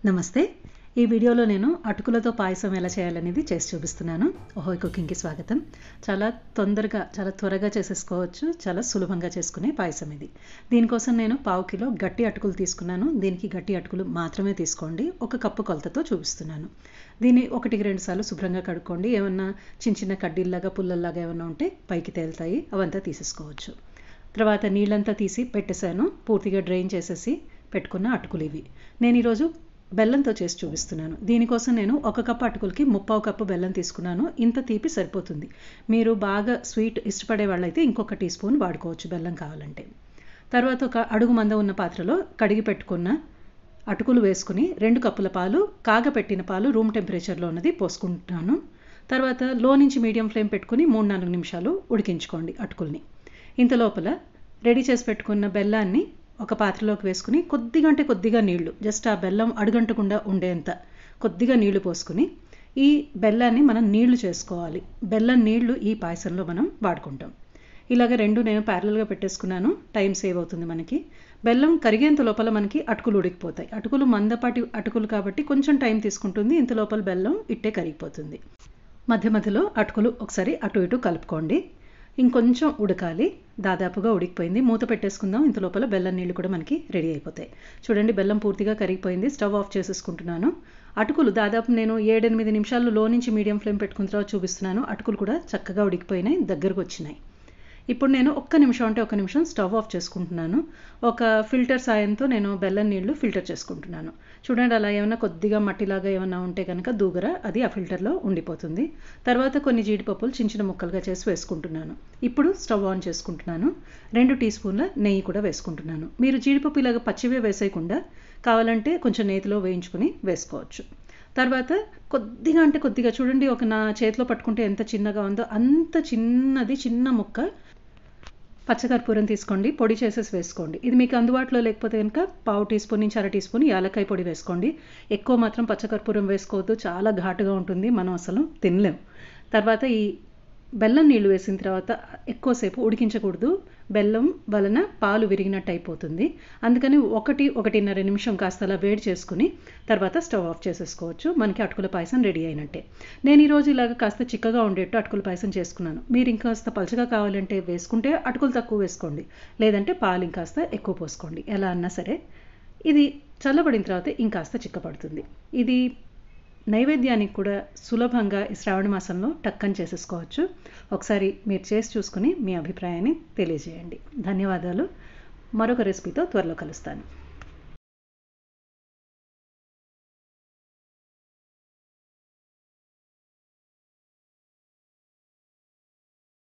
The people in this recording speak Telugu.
నమస్తే. ఈ వీడియోలో నేను అటుకులతో పాయసం ఎలా చేయాలనేది చేసి చూపిస్తున్నాను. ఓహోయ్ కుకింగ్‌కి స్వాగతం. చాలా తొందరగా, చాలా త్వరగా చేసేసుకోవచ్చు. చాలా సులభంగా చేసుకునే పాయసం ఇది. దీనికోసం నేను పావు కిలో గట్టి అటుకులు తీసుకున్నాను. దీనికి గట్టి అటుకులు మాత్రమే తీసుకోండి. ఒక కప్పు కొలతతో చూపిస్తున్నాను. దీన్ని 1-2 సార్లు శుభ్రంగా కడుక్కోండి. ఏమన్నా చిన్న చిన్న కడ్డీల్లాగా, పుల్లల్లాగా ఏమన్నా ఉంటే పైకి తేలుతాయి. అవంతా తీసేసుకోవచ్చు. తర్వాత నీళ్ళంతా తీసి పెట్టేశాను. పూర్తిగా డ్రైన్ చేసేసి పెట్టుకున్న అటుకులు ఇవి. నేను ఈరోజు బెల్లంతో చేసి చూపిస్తున్నాను. దీనికోసం నేను 1 కప్పు అటుకులకి 3/4 కప్పు బెల్లం తీసుకున్నాను. ఇంత తీపి సరిపోతుంది. మీరు బాగా స్వీట్ ఇష్టపడే వాళ్ళైతే ఇంకొక టీ స్పూన్ వాడుకోవచ్చు బెల్లం కావాలంటే. తర్వాత ఒక అడుగు మందం ఉన్న పాత్రలో కడిగి పెట్టుకున్న అటుకులు వేసుకుని 2 కప్పుల పాలు, కాగపెట్టిన పాలు రూమ్ టెంపరేచర్లో ఉన్నది పోసుకుంటున్నాను. తర్వాత లో నుంచి మీడియం ఫ్లేమ్ పెట్టుకుని 3-4 నిమిషాలు ఉడికించుకోండి అటుకుల్ని. ఇంత లోపల రెడీ చేసి పెట్టుకున్న బెల్లాన్ని ఒక పాత్రలోకి వేసుకుని కొద్దిగా అంటే కొద్దిగా నీళ్లు, జస్ట్ ఆ బెల్లం అడుగంటకుండా ఉండేంత కొద్దిగా నీళ్లు పోసుకుని ఈ బెల్లాన్ని మనం నీళ్లు చేసుకోవాలి. బెల్లం నీళ్లు ఈ పాయసంలో మనం వాడుకుంటాం. ఇలాగ రెండు నేను ప్యారలల్గా పెట్టేసుకున్నాను. టైం సేవ్ అవుతుంది మనకి. బెల్లం కరిగేంత లోపల మనకి అటుకులు ఉడికిపోతాయి. అటుకులు మందపాటి అటుకులు కాబట్టి కొంచెం టైం తీసుకుంటుంది. ఇంత లోపల బెల్లం ఇట్టే కరిగిపోతుంది. మధ్య మధ్యలో అటుకులు ఒకసారి అటు ఇటు కలుపుకోండి. ఇంకొంచెం ఉడకాలి. దాదాపుగా ఉడికిపోయింది. మూత పెట్టేసుకుందాం. ఇంత లోపల బెల్లం నీళ్ళు కూడా మనకి రెడీ అయిపోతాయి. చూడండి, బెల్లం పూర్తిగా కరిగిపోయింది. స్టవ్ ఆఫ్ చేసేసుకుంటున్నాను. అటుకులు దాదాపు నేను 7-8 నిమిషాలు లో నుంచి మీడియం ఫ్లేమ్ పెట్టుకున్న తర్వాత చూపిస్తున్నాను. అటుకులు కూడా చక్కగా ఉడికిపోయినాయి, దగ్గరకు వచ్చినాయి. ఇప్పుడు నేను 1 నిమిషం అంటే 1 నిమిషం స్టవ్ ఆఫ్ చేసుకుంటున్నాను. ఒక ఫిల్టర్ సాయంతో నేను బెల్లం నీళ్లు ఫిల్టర్ చేసుకుంటున్నాను. చూడండి, అలా ఏమైనా కొద్దిగా మట్టిలాగా ఏమైనా ఉంటే కనుక దూగర అది ఆ ఫిల్టర్లో ఉండిపోతుంది. తర్వాత కొన్ని జీడిపప్పులు చిన్న చిన్న ముక్కలుగా చేసి వేసుకుంటున్నాను. ఇప్పుడు స్టవ్ ఆన్ చేసుకుంటున్నాను. 2 టీ స్పూన్ల నెయ్యి కూడా వేసుకుంటున్నాను. మీరు జీడిపప్పు ఇలాగ పచ్చివే వేసేయకుండా కావాలంటే కొంచెం నేతిలో వేయించుకుని వేసుకోవచ్చు. తర్వాత కొద్దిగా అంటే కొద్దిగా చూడండి, ఒక నా చేతిలో పట్టుకుంటే ఎంత చిన్నగా ఉందో అంత చిన్న ముక్క పచ్చకర్పూరం తీసుకోండి. పొడి చేసేసి వేసుకోండి. ఇది మీకు అందుబాటులో లేకపోతే కనుక పావు టీ స్పూన్ నుంచి 1/2 టీ స్పూన్ యాలక్కాయ పొడి వేసుకోండి. ఎక్కువ మాత్రం పచ్చకర్పూరం వేసుకోవద్దు, చాలా ఘాటుగా ఉంటుంది, మనం అసలు తినలేం. తర్వాత ఈ బెల్లం నీళ్ళు వేసిన తర్వాత ఎక్కువసేపు ఉడికించకూడదు. బెల్లం వలన పాలు విరిగినట్టు అయిపోతుంది. అందుకని 1-1.5 నిమిషం కాస్త అలా వేడి చేసుకుని తర్వాత స్టవ్ ఆఫ్ చేసేసుకోవచ్చు. మనకి అటుకుల పాయసం రెడీ అయినట్టే. నేను ఈరోజు ఇలాగ కాస్త చిక్కగా ఉండేట్టు అటుకుల పాయసం చేసుకున్నాను. మీరు ఇంకాస్త పలచగా కావాలంటే వేసుకుంటే అటుకులు తక్కువ వేసుకోండి, లేదంటే పాలు ఇంకాస్త ఎక్కువ పోసుకోండి. ఎలా అన్నా సరే ఇది చల్లబడిన తర్వాత ఇంకాస్త చిక్కపడుతుంది. ఇది నైవేద్యానికి కూడా సులభంగా ఈ శ్రావణ మాసంలో టక్కని చేసేసుకోవచ్చు. ఒకసారి మీరు చేసి చూసుకుని మీ అభిప్రాయాన్ని తెలియజేయండి. ధన్యవాదాలు. మరొక రెసిపీతో త్వరలో కలుస్తాను.